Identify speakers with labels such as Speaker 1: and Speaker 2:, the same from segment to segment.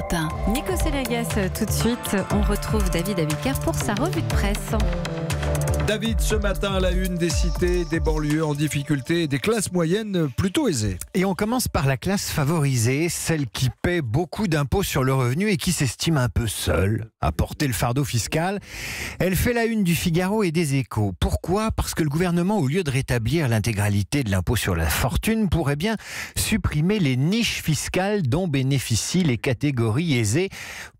Speaker 1: Europe 1.
Speaker 2: Nico Selagas, tout de suite, on retrouve David Abiker pour sa revue de presse.
Speaker 3: David, ce matin à la une des cités, des banlieues en difficulté et des classes moyennes plutôt aisées.
Speaker 4: Et on commence par la classe favorisée, celle qui paie beaucoup d'impôts sur le revenu et qui s'estime un peu seule à porter le fardeau fiscal. Elle fait la une du Figaro et des Échos. Pourquoi ? Parce que le gouvernement, au lieu de rétablir l'intégralité de l'impôt sur la fortune, pourrait bien supprimer les niches fiscales dont bénéficient les catégories aisées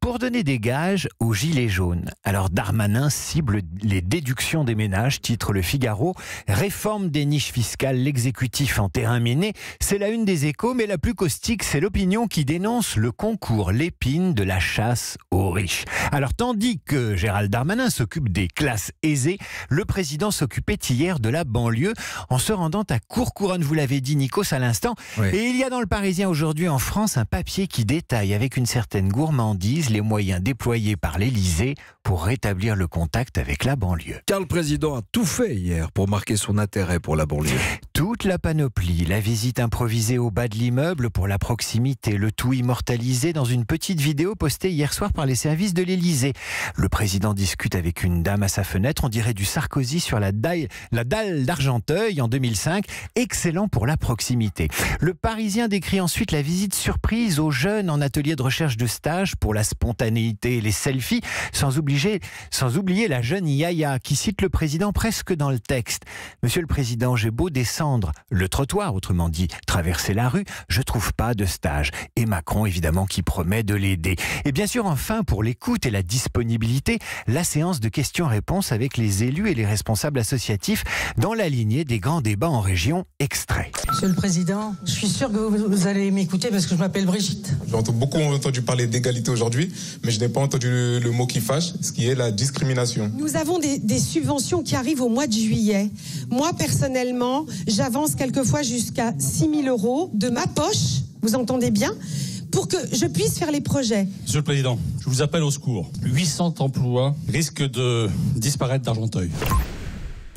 Speaker 4: pour donner des gages aux gilets jaunes. Alors Darmanin cible les déductions des ménages, titre le Figaro. Réforme des niches fiscales, l'exécutif en terrain miné. C'est la une des Échos, mais la plus caustique, c'est l'opinion qui dénonce le concours l'épine de la chasse aux riches. Alors tandis que Gérald Darmanin s'occupe des classes aisées, le président s'occupait hier de la banlieue en se rendant à Courcouronnes, vous l'avez dit Nikos à l'instant.
Speaker 3: Oui.
Speaker 4: Et il y a dans le Parisien aujourd'hui en France un papier qui détaille avec une certaine gourmandise les moyens déployés par l'Élysée pour rétablir le contact avec la banlieue.
Speaker 3: Car le président a tout fait hier pour marquer son intérêt pour la banlieue.
Speaker 4: Toute la panoplie, la visite improvisée au bas de l'immeuble pour la proximité, le tout immortalisé dans une petite vidéo postée hier soir par les services de l'Élysée. Le président discute avec une dame à sa fenêtre, on dirait du Sarkozy sur la dalle d'Argenteuil en 2005, excellent pour la proximité. Le Parisien décrit ensuite la visite surprise aux jeunes en atelier de recherche de stage pour la spontanéité et les selfies, sans oublier la jeune Yaya qui cite le président presque dans le texte. Monsieur le président, j'ai beau descendre le trottoir, autrement dit traverser la rue, je trouve pas de stage. Et Macron évidemment qui promet de l'aider. Et bien sûr enfin pour l'écoute et la disponibilité, la séance de questions-réponses avec les élus et les responsables associatifs dans la lignée des grands débats en région. Extrait.
Speaker 5: Monsieur le Président, je suis sûr que vous allez m'écouter parce que je m'appelle Brigitte.
Speaker 6: J'ai beaucoup entendu parler d'égalité aujourd'hui, mais je n'ai pas entendu le mot qui fâche, ce qui est la discrimination.
Speaker 7: Nous avons des subventions qui arrivent au mois de juillet. Moi, personnellement, j'avance quelquefois jusqu'à 6 000 € de ma poche, vous entendez bien, pour que je puisse faire les projets.
Speaker 8: Monsieur le Président, je vous appelle au secours. 800 emplois risquent de disparaître d'Argenteuil.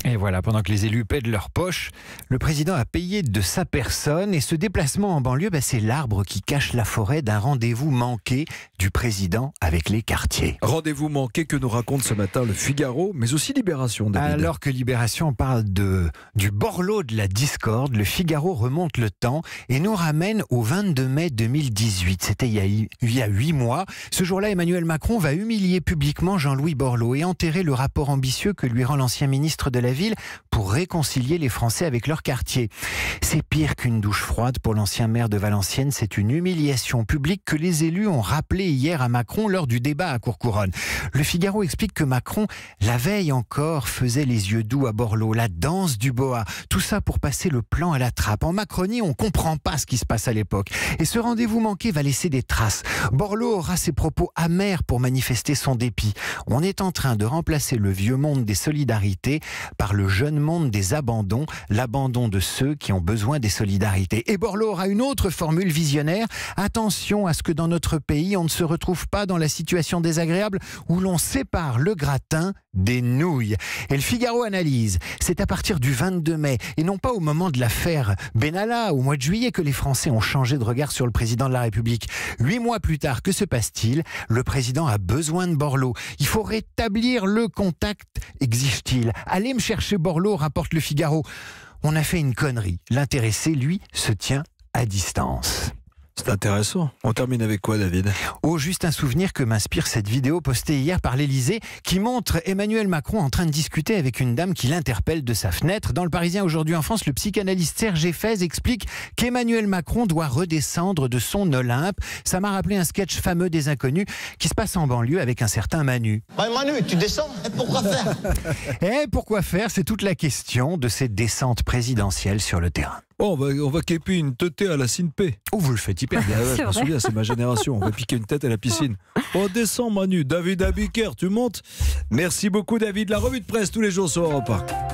Speaker 4: Et voilà, pendant que les élus paient de leur poche, le président a payé de sa personne et ce déplacement en banlieue, c'est l'arbre qui cache la forêt d'un rendez-vous manqué du président avec les quartiers.
Speaker 3: Rendez-vous manqué que nous raconte ce matin le Figaro, mais aussi Libération, David.
Speaker 4: Alors que Libération parle du Borloo de la discorde, le Figaro remonte le temps et nous ramène au 22 mai 2018. C'était il y a 8 mois. Ce jour-là, Emmanuel Macron va humilier publiquement Jean-Louis Borloo et enterrer le rapport ambitieux que lui rend l'ancien ministre de la Ville pour réconcilier les Français avec leur quartier. C'est pire qu'une douche froide pour l'ancien maire de Valenciennes. C'est une humiliation publique que les élus ont rappelé hier à Macron lors du débat à Courcouronnes. Le Figaro explique que Macron, la veille encore, faisait les yeux doux à Borloo, la danse du boa. Tout ça pour passer le plan à la trappe. En Macronie, on comprend pas ce qui se passe à l'époque. Et ce rendez-vous manqué va laisser des traces. Borloo aura ses propos amers pour manifester son dépit. On est en train de remplacer le vieux monde des solidarités par le jeune monde des abandons, l'abandon de ceux qui ont besoin des solidarités. Et Borloo aura une autre formule visionnaire. Attention à ce que dans notre pays, on ne se retrouve pas dans la situation désagréable où l'on sépare le gratin des nouilles. Et le Figaro analyse. C'est à partir du 22 mai et non pas au moment de l'affaire Benalla au mois de juillet que les Français ont changé de regard sur le président de la République. 8 mois plus tard, que se passe-t-il ? Le président a besoin de Borloo. Il faut rétablir le contact, exige-t-il. Allez me chercher Borloo, rapporte le Figaro. On a fait une connerie. L'intéressé, lui, se tient à distance.
Speaker 3: C'est intéressant. On termine avec quoi, David ?
Speaker 4: Oh, juste un souvenir que m'inspire cette vidéo postée hier par l'Élysée qui montre Emmanuel Macron en train de discuter avec une dame qui l'interpelle de sa fenêtre. Dans le Parisien aujourd'hui en France, le psychanalyste Serge Effez explique qu'Emmanuel Macron doit redescendre de son Olympe. Ça m'a rappelé un sketch fameux des Inconnus qui se passe en banlieue avec un certain Manu.
Speaker 9: Manu, tu descends ? Et pourquoi faire ?
Speaker 4: Pourquoi faire ? C'est toute la question de ces descentes présidentielles sur le terrain.
Speaker 3: Oh, on va képer une teuté à la Sinpé.
Speaker 4: Oh, vous le faites hyper bien.
Speaker 3: Je me souviens, c'est ma génération. On va piquer une tête à la piscine. Oh, descends Manu. David Abiker, tu montes. Merci beaucoup David. La revue de presse tous les jours sur Europe 1.